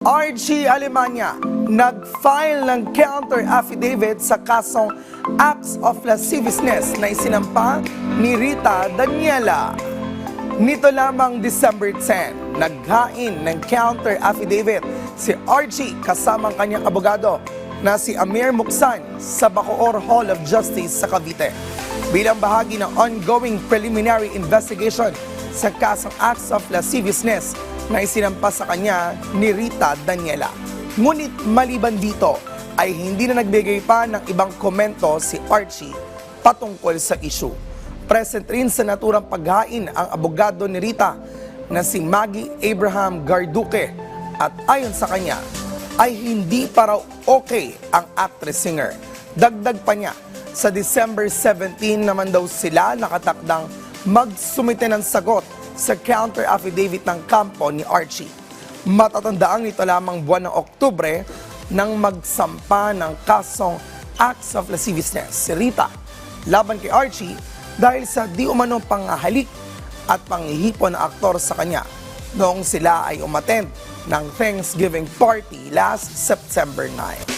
Archie Alemania nag-file ng counter affidavit sa kasong acts of lasciviousness na isinampa ni Rita Daniela. Nito lamang December 10, naghain ng counter affidavit si Archie kasamang kanyang abogado na si Amir Muksan sa Bacoor Hall of Justice sa Cavite. Bilang bahagi ng ongoing preliminary investigation sa kasong acts of lasciviousness na isinampa sa kanya ni Rita Daniela. Ngunit maliban dito ay hindi na nagbigay pa ng ibang komento si Archie patungkol sa issue. Present rin sa naturang paghain ang abogado ni Rita na si Maggie Abraham Garduque at ayon sa kanya ay hindi pa raw okay ang actress-singer. Dagdag pa niya, sa December 17 naman daw sila nakatakdang magsumite ng sagot sa counter affidavit ng kampo ni Archie. Matatandaang nito lamang buwan ng Oktubre nang magsampa ng kasong acts of lasciviousness si Rita laban kay Archie dahil sa di umanong panghahalik at panghihipon ng aktor sa kanya noong sila ay umattend ng Thanksgiving party last September 9.